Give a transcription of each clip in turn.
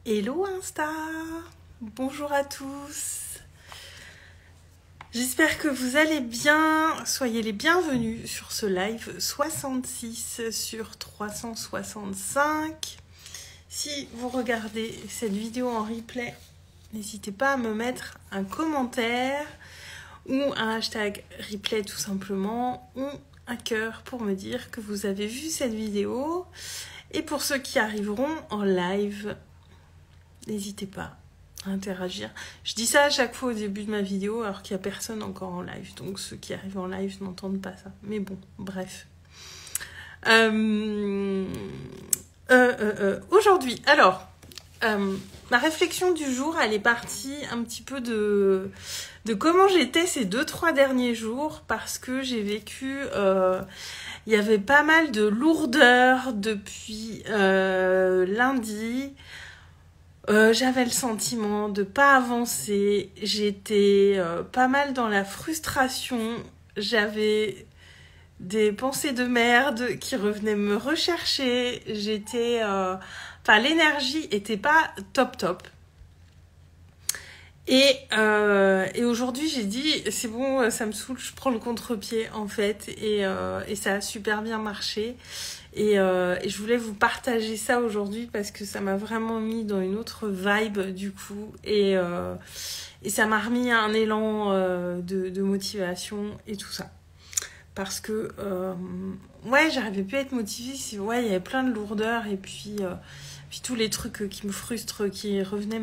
Hello Insta, bonjour à tous. J'espère que vous allez bien. Soyez les bienvenus sur ce live 66 sur 365. Si vous regardez cette vidéo en replay, n'hésitez pas à me mettre un commentaire ou un hashtag replay tout simplement ou un cœur pour me dire que vous avez vu cette vidéo. Et pour ceux qui arriveront en live, n'hésitez pas à interagir. Je dis ça à chaque fois au début de ma vidéo alors qu'il n'y a personne encore en live. Donc ceux qui arrivent en live n'entendent pas ça. Mais bon, bref. Aujourd'hui, alors, ma réflexion du jour, elle est partie un petit peu de comment j'étais ces 2-3 derniers jours parce que j'ai vécu... il y avait pas mal de lourdeur depuis lundi. J'avais le sentiment de pas avancer, j'étais pas mal dans la frustration, j'avais des pensées de merde qui revenaient me rechercher, l'énergie était pas top. Et aujourd'hui j'ai dit c'est bon, ça me saoule, je prends le contre-pied en fait et ça a super bien marché. Et je voulais vous partager ça aujourd'hui parce que ça m'a vraiment mis dans une autre vibe du coup et ça m'a remis un élan de motivation et tout ça parce que j'arrivais plus à être motivée, il y avait plein de lourdeurs et puis tous les trucs qui me frustrent, qui revenaient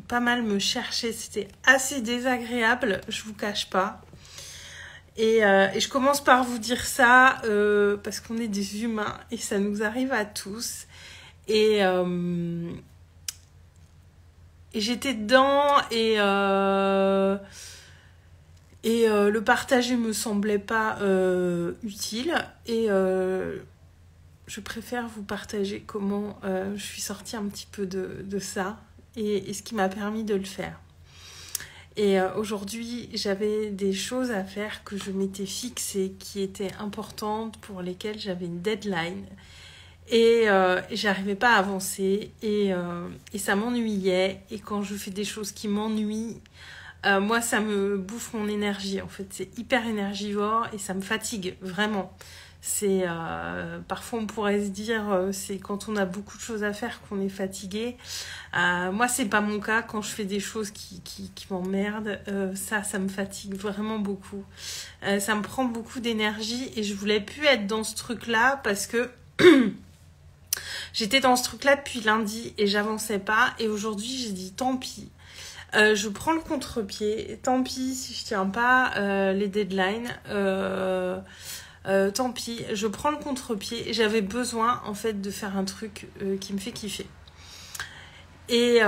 pas mal me chercher, c'était assez désagréable, je vous cache pas. Et je commence par vous dire ça parce qu'on est des humains et ça nous arrive à tous. Et j'étais dedans et le partager me semblait pas utile. Et je préfère vous partager comment je suis sortie un petit peu de ça et ce qui m'a permis de le faire. Et aujourd'hui, j'avais des choses à faire que je m'étais fixées, qui étaient importantes, pour lesquelles j'avais une deadline. Et j'arrivais pas à avancer. Et ça m'ennuyait. Et quand je fais des choses qui m'ennuient, moi, ça me bouffe mon énergie. En fait, c'est hyper énergivore et ça me fatigue, vraiment. Parfois on pourrait se dire c'est quand on a beaucoup de choses à faire qu'on est fatigué. Moi c'est pas mon cas. Quand je fais des choses qui m'emmerdent, ça me fatigue vraiment beaucoup. Ça me prend beaucoup d'énergie et je voulais plus être dans ce truc là parce que j'étais dans ce truc là depuis lundi et j'avançais pas. Et aujourd'hui j'ai dit tant pis. Je prends le contre-pied. Tant pis si je tiens pas les deadlines. Tant pis, je prends le contre-pied. J'avais besoin en fait de faire un truc qui me fait kiffer. Et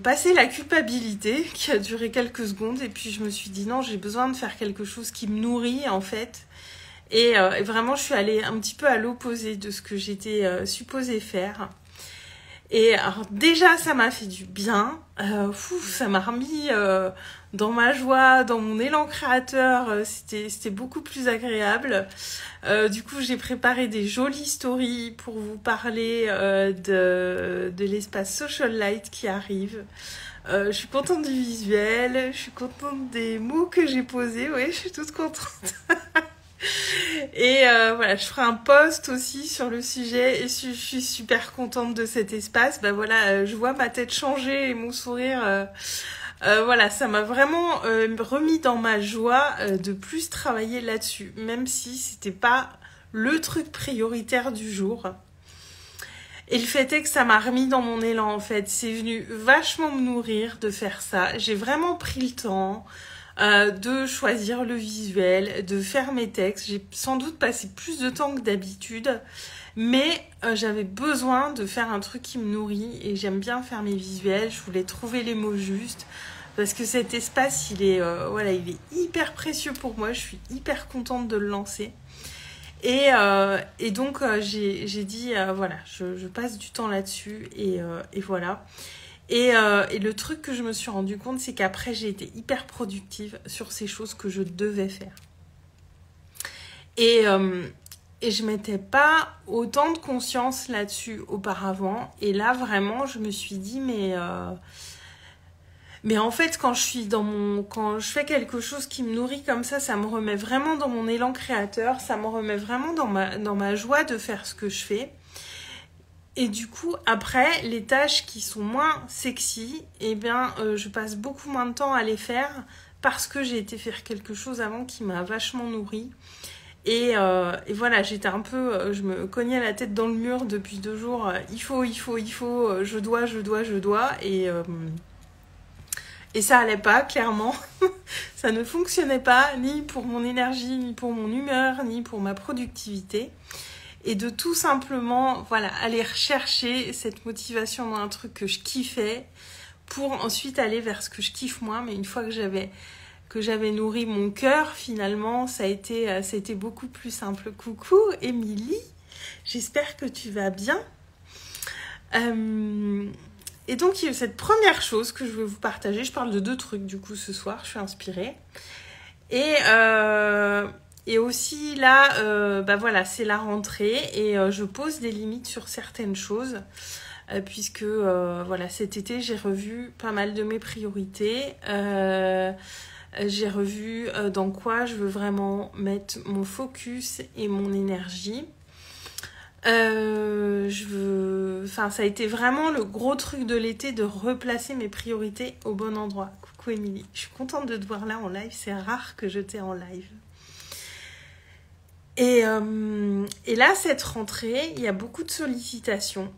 passer la culpabilité qui a duré quelques secondes et puis je me suis dit non, j'ai besoin de faire quelque chose qui me nourrit en fait. Et vraiment je suis allée un petit peu à l'opposé de ce que j'étais supposée faire. Et alors déjà ça m'a fait du bien, ça m'a remis dans ma joie, dans mon élan créateur, c'était beaucoup plus agréable. Du coup j'ai préparé des jolies stories pour vous parler de l'espace Social Light qui arrive. Je suis contente du visuel, je suis contente des mots que j'ai posés, oui je suis toute contente. Et voilà, je ferai un post aussi sur le sujet et je suis super contente de cet espace. Je vois ma tête changer et mon sourire. Ça m'a vraiment remis dans ma joie de plus travailler là-dessus, même si c'était pas le truc prioritaire du jour. Et le fait est que ça m'a remis dans mon élan en fait. C'est venu vachement me nourrir de faire ça. J'ai vraiment pris le temps. De choisir le visuel, de faire mes textes. J'ai sans doute passé plus de temps que d'habitude, mais j'avais besoin de faire un truc qui me nourrit et j'aime bien faire mes visuels. Je voulais trouver les mots justes parce que cet espace, il est hyper précieux pour moi. Je suis hyper contente de le lancer. Et donc, j'ai dit, je passe du temps là-dessus et voilà. Et le truc que je me suis rendu compte, c'est qu'après, j'ai été hyper productive sur ces choses que je devais faire. Et Et je mettais pas autant de conscience là-dessus auparavant. Et là, vraiment, je me suis dit, mais en fait, quand je fais quelque chose qui me nourrit comme ça me remet vraiment dans mon élan créateur, ça me remet vraiment dans ma joie de faire ce que je fais. Et du coup, après, les tâches qui sont moins sexy, eh bien, je passe beaucoup moins de temps à les faire parce que j'ai été faire quelque chose avant qui m'a vachement nourrie. Et voilà, j'étais un peu, je me cognais la tête dans le mur depuis 2 jours. Il faut, je dois. Et ça allait pas, clairement. Ça ne fonctionnait pas, ni pour mon énergie, ni pour mon humeur, ni pour ma productivité. Et de tout simplement, voilà, aller rechercher cette motivation dans un truc que je kiffais pour ensuite aller vers ce que je kiffe moins. Mais une fois que j'avais nourri mon cœur, finalement, ça a été beaucoup plus simple. Coucou, Émilie. J'espère que tu vas bien. Et donc, il y a cette première chose que je vais vous partager. Je parle de 2 trucs, du coup, ce soir. Je suis inspirée. Et aussi, là, voilà, c'est la rentrée. Et je pose des limites sur certaines choses. Puisque, voilà, cet été, j'ai revu pas mal de mes priorités. J'ai revu dans quoi je veux vraiment mettre mon focus et mon énergie. Ça a été vraiment le gros truc de l'été de replacer mes priorités au bon endroit. Coucou Émilie, je suis contente de te voir là en live, c'est rare que je t'ai en live. Et là, cette rentrée, il y a beaucoup de sollicitations.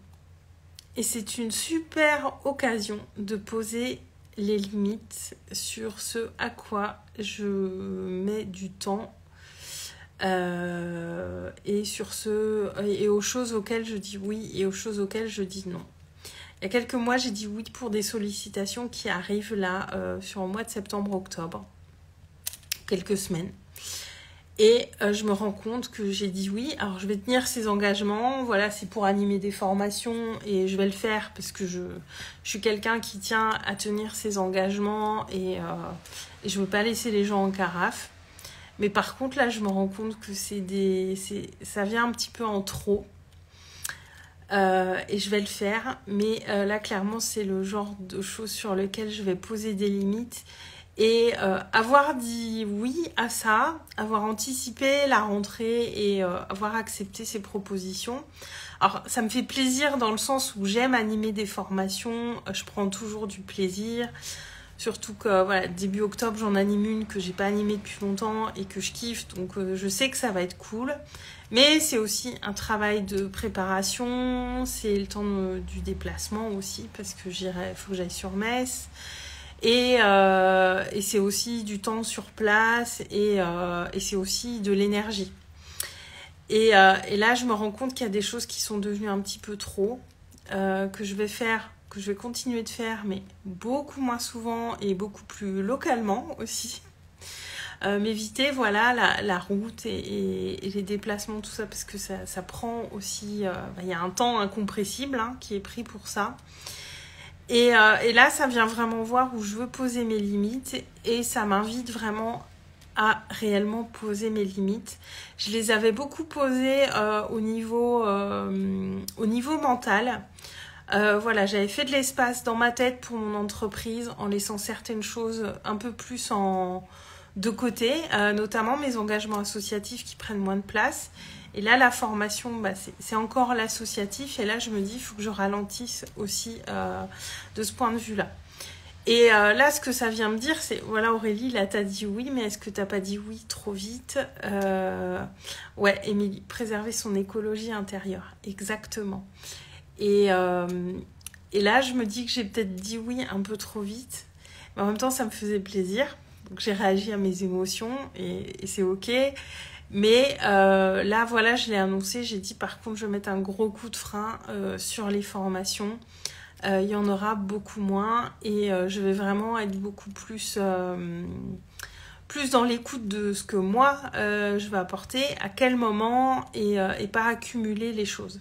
Et c'est une super occasion de poser les limites sur ce à quoi je mets du temps. Et aux choses auxquelles je dis oui et aux choses auxquelles je dis non. Il y a quelques mois, j'ai dit oui pour des sollicitations qui arrivent là sur le mois de septembre-octobre. Quelques semaines. Et je me rends compte que j'ai dit oui. Alors, je vais tenir ces engagements. Voilà, c'est pour animer des formations et je vais le faire parce que je suis quelqu'un qui tient à tenir ses engagements et je veux pas laisser les gens en carafe. Mais par contre, là, je me rends compte que ça vient un petit peu en trop. Et je vais le faire. Mais là, clairement, c'est le genre de choses sur lesquelles je vais poser des limites. Et avoir dit oui à ça, avoir anticipé la rentrée et avoir accepté ces propositions. Alors, ça me fait plaisir dans le sens où j'aime animer des formations. Je prends toujours du plaisir. Surtout que voilà, début octobre, j'en anime une que j'ai pas animée depuis longtemps et que je kiffe. Donc je sais que ça va être cool. Mais c'est aussi un travail de préparation. C'est le temps du déplacement aussi parce que faut que j'aille sur Metz. Et c'est aussi du temps sur place et c'est aussi de l'énergie. Et là, je me rends compte qu'il y a des choses qui sont devenues un petit peu trop, que je vais continuer de faire, mais beaucoup moins souvent et beaucoup plus localement aussi. M'éviter, voilà, la route et les déplacements, tout ça, parce que ça prend aussi... il y a un temps incompressible qui est pris pour ça. Et là, ça vient vraiment voir où je veux poser mes limites et ça m'invite vraiment à réellement poser mes limites. Je les avais beaucoup posées au niveau mental. Voilà, j'avais fait de l'espace dans ma tête pour mon entreprise en laissant certaines choses un peu plus de côté, notamment mes engagements associatifs qui prennent moins de place. Et là, la formation, c'est encore l'associatif. Et là, je me dis, il faut que je ralentisse aussi de ce point de vue-là. Et là, ce que ça vient me dire, c'est, voilà Aurélie, là, t'as dit oui, mais est-ce que t'as pas dit oui trop vite ? Ouais, Émilie, préserver son écologie intérieure, exactement. Et là, je me dis que j'ai peut-être dit oui un peu trop vite. Mais en même temps, ça me faisait plaisir. Donc, j'ai réagi à mes émotions et c'est OK. Mais là, voilà, je l'ai annoncé. J'ai dit, par contre, je vais mettre un gros coup de frein sur les formations. Il y en aura beaucoup moins. Et je vais vraiment être beaucoup plus dans l'écoute de ce que moi, je vais apporter, à quel moment, et pas accumuler les choses.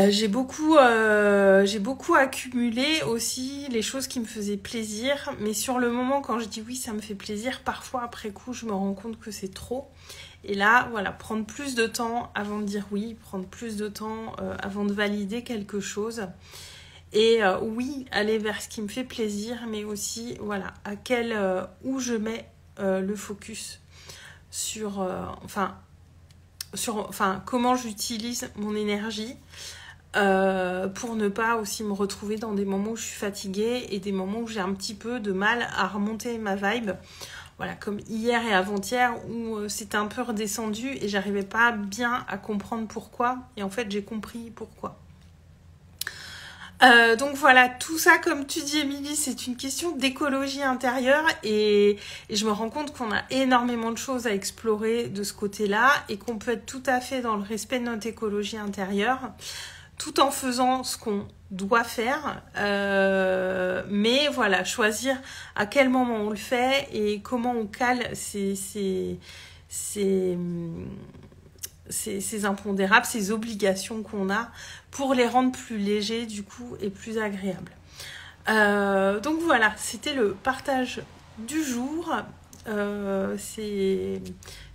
J'ai beaucoup accumulé aussi les choses qui me faisaient plaisir, mais sur le moment, quand je dis oui, ça me fait plaisir, parfois après coup, je me rends compte que c'est trop. Et là, voilà, prendre plus de temps avant de dire oui, prendre plus de temps avant de valider quelque chose. Et oui, aller vers ce qui me fait plaisir, mais aussi, voilà, où je mets le focus sur comment j'utilise mon énergie pour ne pas aussi me retrouver dans des moments où je suis fatiguée et des moments où j'ai un petit peu de mal à remonter ma vibe. Voilà, comme hier et avant-hier où c'était un peu redescendu et j'arrivais pas bien à comprendre pourquoi. Et en fait, j'ai compris pourquoi. Donc voilà, tout ça, comme tu dis, Émilie, c'est une question d'écologie intérieure et je me rends compte qu'on a énormément de choses à explorer de ce côté-là et qu'on peut être tout à fait dans le respect de notre écologie intérieure tout en faisant ce qu'on doit faire, mais voilà, choisir à quel moment on le fait et comment on cale ces impondérables, ces obligations qu'on a pour les rendre plus légers du coup et plus agréables. Donc voilà, c'était le partage du jour. C'est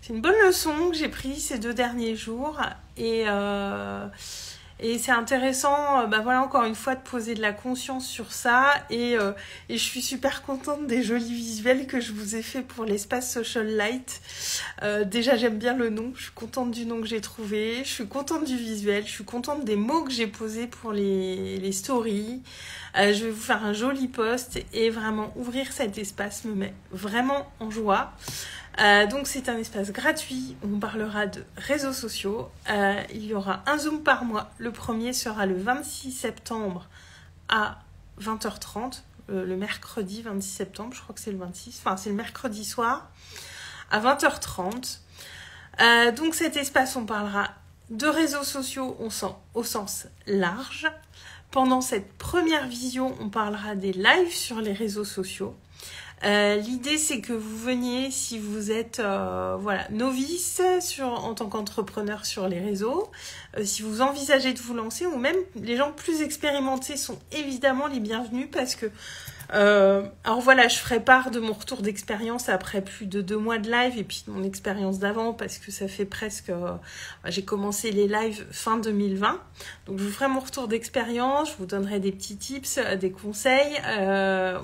une bonne leçon que j'ai prise ces 2 derniers jours et c'est intéressant, voilà, encore une fois, de poser de la conscience sur ça. Et je suis super contente des jolis visuels que je vous ai fait pour l'espace Social Light. Déjà, j'aime bien le nom. Je suis contente du nom que j'ai trouvé. Je suis contente du visuel. Je suis contente des mots que j'ai posés pour les stories. Je vais vous faire un joli post. Et vraiment, ouvrir cet espace me met vraiment en joie. Donc c'est un espace gratuit où on parlera de réseaux sociaux. Il y aura un Zoom par mois. Le premier sera le 26 septembre à 20h30. Le mercredi 26 septembre, je crois que c'est le 26. Enfin, c'est le mercredi soir à 20h30. Donc cet espace, on parlera de réseaux sociaux au sens large. Pendant cette première vision, on parlera des lives sur les réseaux sociaux. L'idée, c'est que vous veniez, si vous êtes novice en tant qu'entrepreneur sur les réseaux, si vous envisagez de vous lancer, ou même les gens plus expérimentés sont évidemment les bienvenus parce que alors voilà, je ferai part de mon retour d'expérience après plus de 2 mois de live et puis de mon expérience d'avant parce que ça fait presque... j'ai commencé les lives fin 2020. Donc je vous ferai mon retour d'expérience, je vous donnerai des petits tips, des conseils,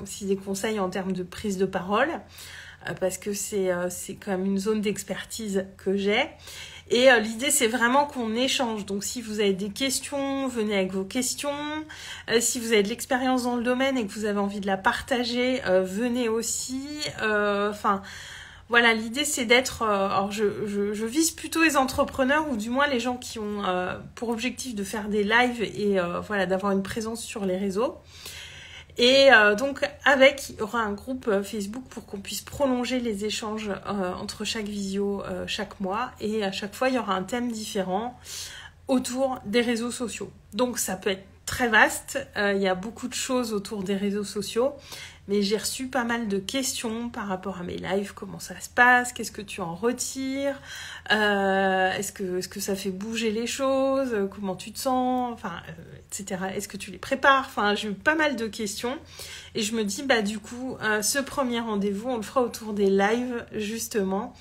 aussi des conseils en termes de prise de parole parce que c'est quand même une zone d'expertise que j'ai. Et l'idée, c'est vraiment qu'on échange. Donc, si vous avez des questions, venez avec vos questions. Si vous avez de l'expérience dans le domaine et que vous avez envie de la partager, venez aussi. Voilà, l'idée, c'est d'être... alors, je vise plutôt les entrepreneurs ou du moins les gens qui ont pour objectif de faire des lives et d'avoir une présence sur les réseaux. Et donc il y aura un groupe Facebook pour qu'on puisse prolonger les échanges entre chaque visio chaque mois et à chaque fois il y aura un thème différent autour des réseaux sociaux. Donc ça peut être très vaste, il y a beaucoup de choses autour des réseaux sociaux, mais j'ai reçu pas mal de questions par rapport à mes lives, comment ça se passe, qu'est-ce que tu en retires, est-ce que ça fait bouger les choses, comment tu te sens, etc. Est-ce que tu les prépares, j'ai eu pas mal de questions et je me dis du coup ce premier rendez-vous on le fera autour des lives justement.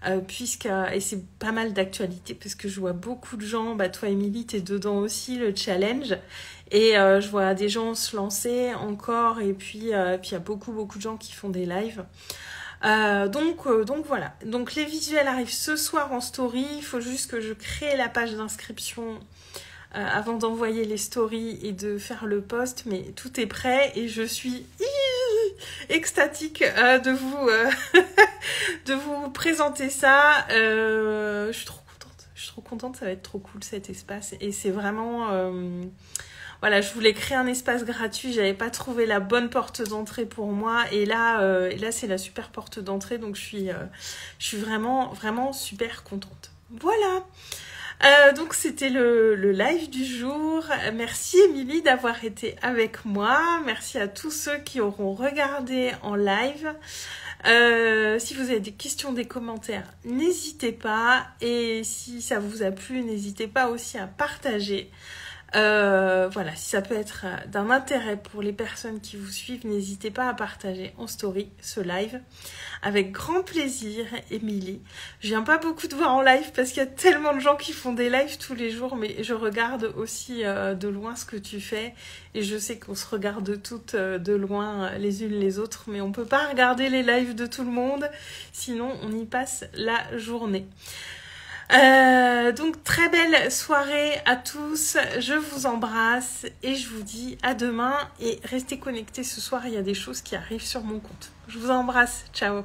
Et c'est pas mal d'actualité parce que je vois beaucoup de gens, toi Émilie t'es dedans aussi, le challenge, et je vois des gens se lancer encore et puis il y a beaucoup de gens qui font des lives. Donc voilà, donc les visuels arrivent ce soir en story, il faut juste que je crée la page d'inscription avant d'envoyer les stories et de faire le post, mais tout est prêt et je suis extatique de vous de vous présenter ça. Je suis trop contente, ça va être trop cool cet espace et c'est vraiment je voulais créer un espace gratuit, j'avais pas trouvé la bonne porte d'entrée pour moi et là c'est la super porte d'entrée, donc je suis vraiment super contente. Voilà. Donc c'était le live du jour. Merci Émilie d'avoir été avec moi. Merci à tous ceux qui auront regardé en live. Si vous avez des questions, des commentaires, n'hésitez pas. Et si ça vous a plu, n'hésitez pas aussi à partager Voilà, si ça peut être d'un intérêt pour les personnes qui vous suivent, n'hésitez pas à partager en story ce live. Avec grand plaisir, Émilie. Je viens pas beaucoup te voir en live parce qu'il y a tellement de gens qui font des lives tous les jours, mais je regarde aussi de loin ce que tu fais. Et je sais qu'on se regarde toutes de loin les unes les autres, mais on peut pas regarder les lives de tout le monde, sinon on y passe la journée. Donc très belle soirée à tous, je vous embrasse et je vous dis à demain et restez connectés ce soir, il y a des choses qui arrivent sur mon compte. Je vous embrasse, ciao.